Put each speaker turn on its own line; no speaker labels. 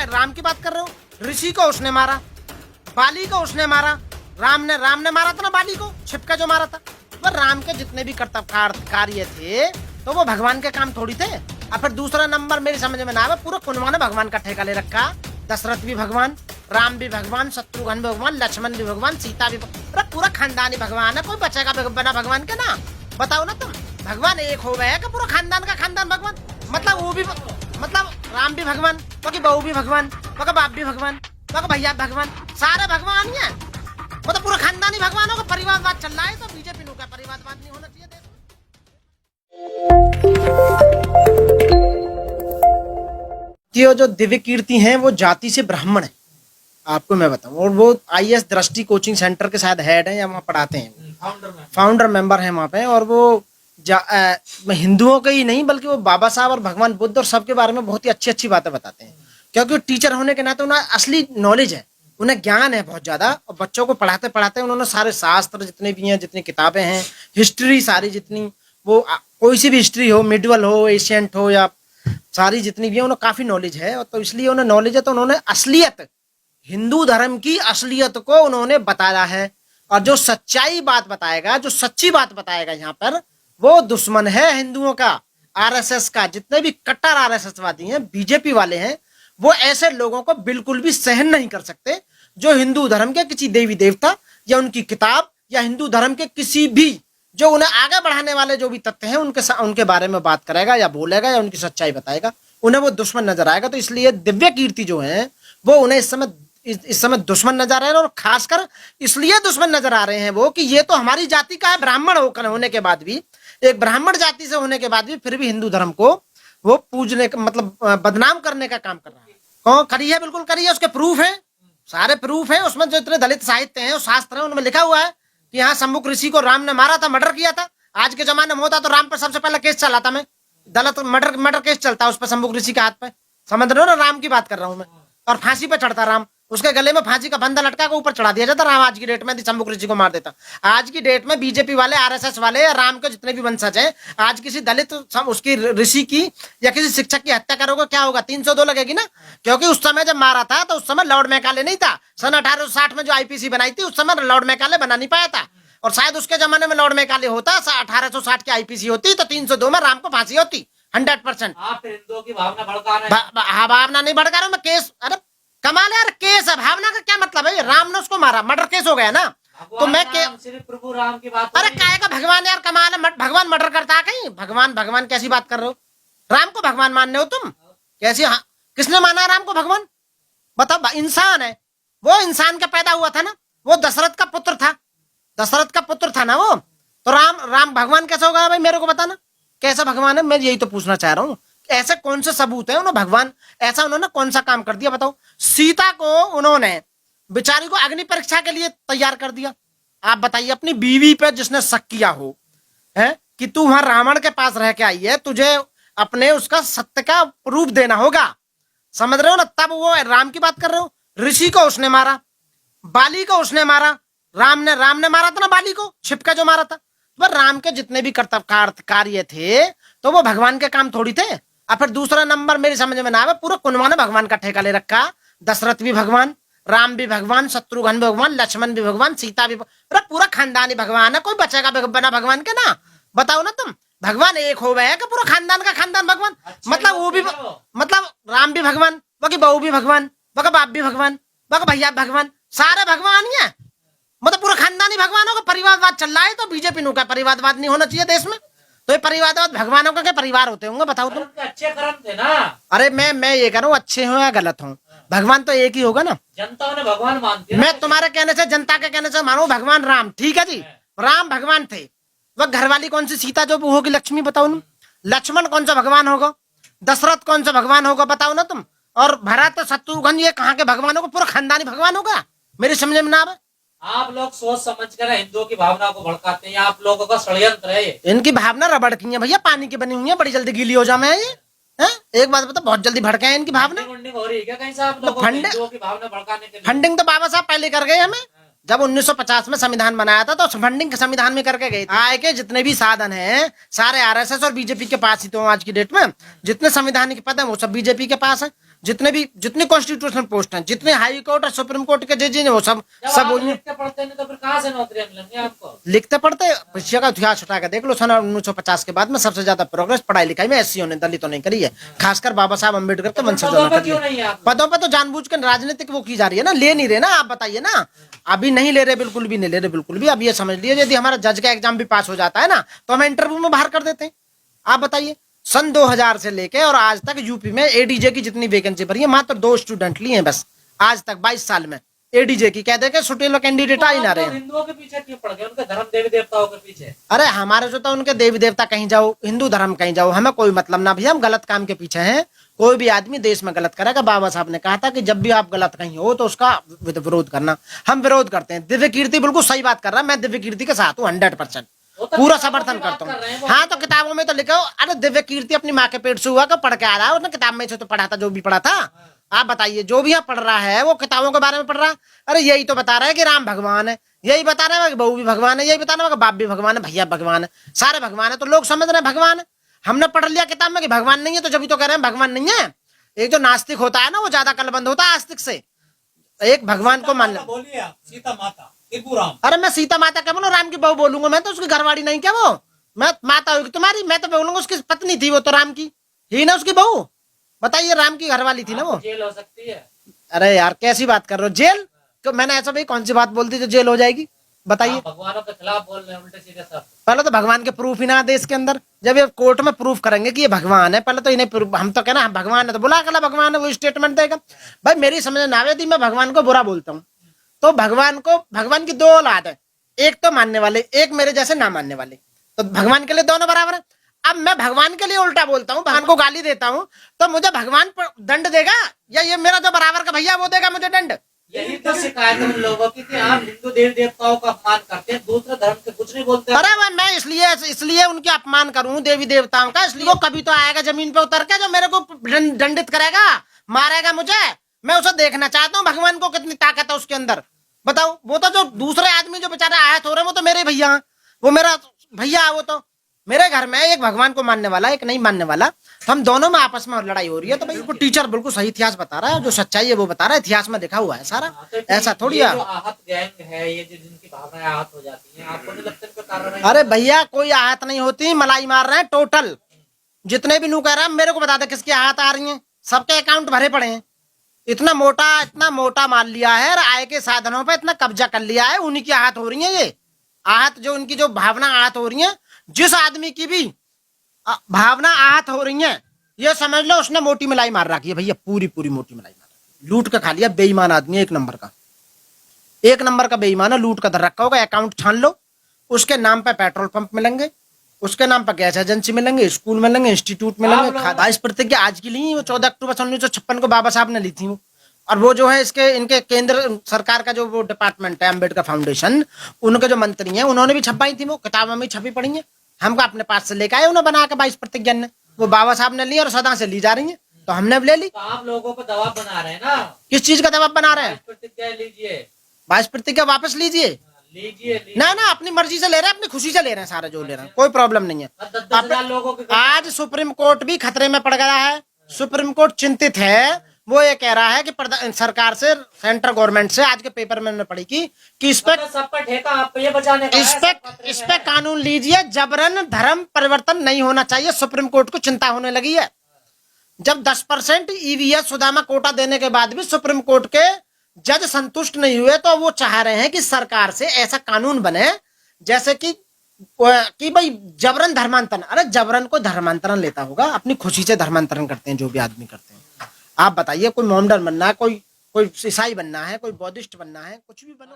राम की बात कर रहे हो। ऋषि को उसने मारा, बाली को उसने मारा, राम ने मारा था ना बाली को, छिपका जो मारा था। वो राम के जितने भी कर्तव्य कार्य थे तो वो भगवान के काम थोड़ी थे। और फिर दूसरा नंबर मेरी समझ में ना आवे, पूरा कुनवा ने भगवान का ठेका ले रखा। दशरथ भी भगवान, राम भी भगवान, शत्रुघ्न भी भगवान, लक्ष्मण भी भगवान, सीता भी भगवान, पूरा खानदानी भगवान है। कोई बचेगा बिना भगवान के ना? बताओ ना तुम। भगवान एक हो गया कि पूरा खानदान का खानदान भगवान? मतलब वो भी, मतलब राम भी भगवान, बाकी बहू भी भगवान, बाकी बाप भी भगवान, बाकी भैया भगवान, सारे भगवान ही है। मतलब पूरा खानदानी भगवानों का परिवारवाद चल रहा है। तो बीजेपी का परिवारवाद नहीं होना चाहिए देश में। ये जो दिव्य कीर्ति हैं वो जाति से ब्राह्मण है, आपको मैं बताऊं। और वो आईएएस दृष्टि कोचिंग सेंटर के शायद हेड है या वहाँ पढ़ाते हैं, फाउंडर मेंबर है वहाँ पे। और वो हिंदुओं के ही नहीं बल्कि वो बाबा साहब और भगवान बुद्ध और सबके बारे में बहुत ही अच्छी अच्छी बातें बताते हैं। क्योंकि टीचर होने के नाते उन्हें असली नॉलेज है, उन्हें ज्ञान है बहुत ज्यादा। और बच्चों को पढ़ाते पढ़ाते उन्होंने सारे शास्त्र जितने भी हैं, जितनी किताबें हैं, हिस्ट्री सारी जितनी, वो कोई सी भी हिस्ट्री हो, मिडवल हो, एशियंट हो, या सारी जितनी भी है, उन्हें काफी नॉलेज है। और तो इसलिए उन्हें नॉलेज है तो उन्होंने असलियत, हिंदू धर्म की असलियत को उन्होंने बताया है। और जो सच्चाई बात बताएगा, जो सच्ची बात बताएगा यहाँ पर, वो दुश्मन है हिंदुओं का, आरएसएस का। जितने भी कट्टर आरएसएसवादी हैं, बीजेपी वाले हैं, वो ऐसे लोगों को बिल्कुल भी सहन नहीं कर सकते जो हिंदू धर्म के किसी देवी देवता या उनकी किताब या हिंदू धर्म के किसी भी जो उन्हें आगे बढ़ाने वाले जो भी तथ्य हैं उनके बारे में बात करेगा या बोलेगा या उनकी सच्चाई बताएगा, उन्हें वो दुश्मन नजर आएगा। तो इसलिए दिव्य कीर्ति जो है वो उन्हें इस समय दुश्मन नजर आ रहे हैं। और खासकर इसलिए दुश्मन नजर आ रहे हैं वो कि ये तो हमारी जाति का है, ब्राह्मण होने के बाद भी, एक ब्राह्मण जाति से होने के बाद भी फिर भी हिंदू धर्म को वो पूजने का मतलब बदनाम करने का काम कर रहा है। कौन करी है? बिल्कुल करी है, उसके प्रूफ है, सारे प्रूफ है। उसमें जो इतने दलित साहित्य हैं, शास्त्र है, उनमें लिखा हुआ है कि यहाँ सम्मुख ऋषि को राम ने मारा था, मर्डर किया था। आज के जमाने में होता तो राम पर सबसे पहले केस चलाता मैं, दलित मर्डर केस चलता उस पर सम्मुख ऋषि के हाथ पे। समझ रहे हो ना? राम की बात कर रहा हूँ मैं। और फांसी पे चढ़ता राम, उसके गले में फांसी का फंदा लटका के ऊपर चढ़ा दिया जाता राम। आज की डेट में सम्मुख ऋषि को मार देता। आज की डेट में बीजेपी वाले, आरएसएस वाले या राम के जितने भी वंशज हैं, आज किसी दलित उसकी ऋषि की या किसी शिक्षक की हत्या करोगे, क्या होगा? 302 लगेगी ना। क्योंकि उस समय जब मारा था तो उस समय लॉर्ड मैकाले नहीं था। सन 1860 में जो आईपीसी बनाई थी उस समय लॉर्ड मैकाले बना नहीं पाया था। और शायद उसके जमाने में लॉर्ड मैकाले होता, 1860 की आईपीसी होती तो 302 में राम को फांसी होती 100%।
आप हिंदुओं की भावना भड़का रहे
हैं। भावना नहीं भड़का रहा हूं मैं, केस। अरे कमाल है यार, केस है। भावना का क्या मतलब है? राम ने उसको मारा, मर्डर केस हो गया ना। तो मैं
सिर्फ प्रभु राम की बात।
अरे काय का भगवान यार, कमाल है। भगवान मर्डर करता है कहीं? भगवान कैसी बात कर रहे हो? राम को भगवान मान रहे हो तुम? कैसी? हाँ, किसने माना राम को भगवान? बताओ। इंसान है वो, इंसान का पैदा हुआ था ना, वो दशरथ का पुत्र था, दशरथ का पुत्र था ना वो। तो राम भगवान कैसे होगा भाई? मेरे को बताना कैसा भगवान है? मैं यही तो पूछना चाह रहा हूँ। ऐसे कौन से सबूत है उन्होंने भगवान ऐसा उन्होंने कौन सा काम कर दिया? बताओ। सीता को उन्होंने बेचारी को अग्नि परीक्षा के लिए तैयार कर दिया। आप बताइए, अपनी बीवी पे जिसने शक किया हो है कि तू वहां रावण के पास रह के आई है, तुझे अपने उसका सत्य का प्रूफ देना होगा। समझ रहे हो ना? तब वो राम की बात कर रहे हो। ऋषि को उसने मारा, बाली को उसने मारा, राम ने मारा था ना बाली को, छिपका जो मारा था। तो राम के जितने भी कर्तव्य कार्य थे तो वो भगवान के काम थोड़ी थे। और फिर दूसरा नंबर मेरी समझ में ना आवे, पूरा कुनवा ने भगवान का ठेका ले रखा। दशरथ भी भगवान, राम भी भगवान, शत्रुघ्न भी भगवान, लक्ष्मण भी भगवान, सीता भी, पूरा खानदानी भगवान है। कोई बचेगा बिना भगवान के ना? बताओ ना तुम। भगवान एक हो गया कि पूरा खानदान का खानदान भगवान? मतलब वो भी, मतलब राम भी भगवान, बाकी बहू भी भगवान, बाकी बाप भी भगवान, बाकी भैया भगवान, सारे भगवान ही है। मतलब पूरा खानदानी भगवानों का परिवारवाद चल रहा है। तो बीजेपी का परिवारवाद नहीं होना चाहिए देश में। तो ये परिवारवाद भगवानों का क्या परिवार होते होंगे? बताओ तुम।
अच्छे कर्म थे ना।
अरे मैं ये कह रहा हूँ, अच्छे हो या गलत हो, भगवान तो एक ही होगा ना।
जनता उन्हें भगवान मानती है।
मैं तुम्हारे कहने से, जनता के कहने से मानो भगवान राम, ठीक है जी, राम भगवान थे। वह घरवाली कौन सी सीता जो होगी? लक्ष्मी। बताओ ना। लक्ष्मण कौन सा भगवान होगा? दशरथ कौन सा भगवान होगा? बताओ ना तुम। और भरत, शत्रुघ्न, ये कहाँ के भगवान होगा? पूरा खानदानी भगवान होगा? मेरी समझ में ना आवे।
आप लोग सोच समझ कर हिंदुओं की भावना को भड़काते हैं। आप लोगों का षड्यंत्र है ये।
इनकी भावना रबड़ की है भैया, पानी की बनी हुई है, बड़ी जल्दी गीली हो जाए ये। एक बात बता, बहुत जल्दी भड़के हैं इनकी भावना।
फंडिंग हो रही है क्या कहीं से आप लोगों को हिंदुओं की भावना भड़काने के लिए?
फंडिंग तो बाबा साहब पहले कर गए हमें। जब 1950 में संविधान बनाया था तो फंडिंग संविधान में करके गए। आय के जितने भी साधन हैं सारे आरएसएस और बीजेपी के पास ही तो आज की डेट में जितने संवैधानिक पद है वो सब बीजेपी के पास है। जितने कॉन्स्टिट्यूशनल पोस्ट हैं, जितने हाई कोर्ट और सुप्रीम कोर्ट के जज हैं, वो सब
लिखते पढ़ते नहीं तो फिर कहाँ से नौकरियां मिलेंगी आपको?
लिखते पढ़ते भैया का इतिहास उठा के देख लो। सन 1950 के बाद में सबसे ज्यादा प्रोग्रेस पढ़ाई लिखाई में एससीओ ने, दलितों ने करी है, खासकर बाबा साहब अम्बेडकर के वंशजों ने करी है। पदों पे तो जानबूझ के राजनीतिक वो की जा रही है ना, ले नहीं रहे ना। आप बताइए ना, अभी नहीं ले रहे, बिल्कुल भी नहीं ले रहे, बिल्कुल भी। अब ये समझ लीजिए यदि हमारा जज का एग्जाम भी पास हो जाता है ना, तो हमें इंटरव्यू में बाहर कर देते हैं। आप बताइए, सन 2000 से लेके और आज तक यूपी में एडीजे की जितनी वैकेंसी भरी है, मात्र 2 स्टूडेंट लिए हैं बस आज तक 22 साल में एडीजे की। कहते हैं सुटेलो कैंडिडेट आ ही ना रहे।
हिंदुओं के पीछे क्यों पड़ गए, उनके धर्म देवी देवताओं के पीछे?
अरे हमारे जो तो उनके देवी देवता कहीं जाओ, हिंदू धर्म कहीं जाओ, हमें कोई मतलब ना भैया। हम गलत काम के पीछे हैं। कोई भी आदमी देश में गलत करेगा, बाबा साहब ने कहा था कि जब भी आप गलत कहीं हो तो उसका विरोध करना। हम विरोध करते हैं। दिव्य कीर्ति बिल्कुल सही बात कर रहा है, मैं दिव्य कीर्ति के साथ हूँ 100%, पूरा समर्थन करता हूँ। हाँ, तो किताबों में तो लिखा हो। अरे दिव्य कीर्ति अपनी माँ के पेट से हुआ, पढ़ के आ रहा है, उसने किताब में से तो पढ़ा था जो भी पढ़ा था। आप बताइए, जो भी यहाँ पढ़ रहा है वो किताबों के बारे में पढ़ रहा है। अरे यही तो बता रहा है कि राम भगवान है, यही बता रहा है कि बहू भी भगवान है, यही बता रहा है कि बाप भी भगवान है, भैया भगवान है, सारे भगवान है। तो लोग समझ रहे हैं भगवान है। हमने पढ़ लिया किताब में कि भगवान नहीं है, तो जब तो कह रहे हैं भगवान नहीं है। एक जो नास्तिक होता है ना, वो ज्यादा कलबंद होता है आस्तिक से। एक भगवान को मान लो।
बोलिए सीता माता, राम।
अरे मैं सीता माता क्या बोलूं, राम की बहू बोलूंगा मैं? तो उसकी घरवाली नहीं क्या वो? मैं माता होगी तुम्हारी, मैं तो बोलूंगा उसकी पत्नी थी वो, तो राम की ही ना उसकी बहू। बताइए, राम की घरवाली थी ना वो।
जेल हो सकती है।
अरे यार कैसी बात कर रहे हो, जेल? तो मैंने ऐसा भाई कौन सी बात बोल दी जो जेल हो जाएगी? बताइए।
भगवानों के खिलाफ बोल रहे हैं उल्टे सीधे सब।
पहले तो भगवान के प्रूफ ही ना दे इसके अंदर। जब ये कोर्ट में प्रूफ करेंगे कि ये भगवान है, पहले तो इन्हें हम तो कहना भगवान है तो बुला कला भगवान है, वो स्टेटमेंट देगा। भाई मेरी समझ ना आवे थी, मैं भगवान को बुरा बोलता हूँ। तो भगवान की 2 औलाद है, एक तो मानने वाले, एक मेरे जैसे ना मानने वाले। तो भगवान के लिए दोनों बराबर है। अब मैं भगवान के लिए उल्टा बोलता हूँ, भगवान को गाली देता हूँ, तो मुझे भगवान दंड देगा या ये मेरा जो बराबर का भैया वो देगा मुझे दंड?
यही तो शिकायत है उन लोगों की कि आप हिंदू देवी देवताओं का अपमान करते हैं, दूसरे धर्म के कुछ नहीं बोलते।
अरे मैं इसलिए उनके अपमान करूं देवी देवताओं का, इसलिए वो कभी तो आएगा जमीन पे उतर के जो मेरे को दंडित करेगा, मारेगा मुझे। मैं उसे देखना चाहता हूँ, भगवान को कितनी ताकत है उसके अंदर। बताओ, वो तो जो दूसरे आदमी जो बेचारे आहत हो रहे हैं, वो तो मेरे भैया हैं, वो मेरा भैया है। वो तो मेरे घर में एक भगवान को मानने वाला, एक नहीं मानने वाला, तो हम दोनों में आपस में लड़ाई हो रही है। तो भाई टीचर बिल्कुल सही इतिहास बता रहा है, जो सच्चाई है वो बता रहा है, इतिहास में लिखा हुआ है सारा। ऐसा थोड़ी है।
आहत गैंग है ये, जो जिनकी भावनाएं आहत हो जाती हैं, आपको नहीं लगता इनका कारण है?
अरे भैया कोई आहत नहीं होती, मलाई मार रहे हैं टोटल। जितने भी नू कह रहा है मेरे को बता दे किसकी आहत आ रही है। सबके अकाउंट भरे पड़े हैं। इतना मोटा माल लिया है, आय के साधनों पे इतना कब्जा कर लिया है, उन्हीं की आहत हो रही है। ये आहत जो उनकी जो भावना आहत हो रही है, जिस आदमी की भी भावना आहत हो रही है, ये समझ लो उसने मोटी मलाई मार रखी है भैया, पूरी मोटी मलाई मार लूट के खा लिया। बेईमान आदमी, एक नंबर का बेईमान है, लूट का धर रखा होगा। अकाउंट छान लो, उसके नाम पे पेट्रोल पंप मिलेंगे, उसके नाम पर गैस एजेंसी मिलेंगे, स्कूल मिलेंगे, इंस्टीट्यूट मिलेंगे। 22 प्रतिज्ञा आज की ली, वो 14 अक्टूबर 1956 को बाबा साहब ने ली थी वो। और वो जो है इनके केंद्र सरकार का जो वो डिपार्टमेंट है अम्बेडकर फाउंडेशन, उनके जो मंत्री हैं उन्होंने भी छपाई थी, वो किताबों में छपी पड़ी है। हमको अपने पास से लेके आए उन्हें बना के 22 प्रतिज्ञा ने, वो बाबा साहब ने ली और सदा से ली जा रही है, तो हमने भी ले ली।
तो आप लोगों पर दबाव बना रहे हैं ना?
किस चीज का दबाव बना रहे हैं?
प्रतिज्ञा लीजिए,
22 प्रतिज्ञा वापस लीजिए। ना अपनी मर्जी से ले रहे हैं, अपनी खुशी से ले रहे हैं, सारे जो ले रहे हैं, कोई प्रॉब्लम नहीं है।
10,000 लोगों के
आज सुप्रीम कोर्ट भी खतरे में पड़ गया है। सुप्रीम कोर्ट चिंतित है। वो ये कह रहा है कि सरकार से, सेंट्रल गवर्नमेंट से, आज के पेपर में मैंने पढ़ी कि इस पे
सब पर ठेका आप ये बचाने का है,
इस पे कानून लीजिए, जबरन धर्म परिवर्तन नहीं होना चाहिए। सुप्रीम कोर्ट को चिंता होने लगी है। जब 10% ईवीएस सुदामा कोटा देने के बाद भी सुप्रीम कोर्ट के जज संतुष्ट नहीं हुए, तो वो चाह रहे हैं कि सरकार से ऐसा कानून बने जैसे कि भाई जबरन धर्मांतरण। अरे जबरन कोई धर्मांतरण लेता होगा? अपनी खुशी से धर्मांतरण करते हैं जो भी आदमी करते हैं। आप बताइए, कोई मोमडन बनना है, कोई ईसाई बनना है, कोई बौद्धिस्ट बनना है, कुछ भी बनो।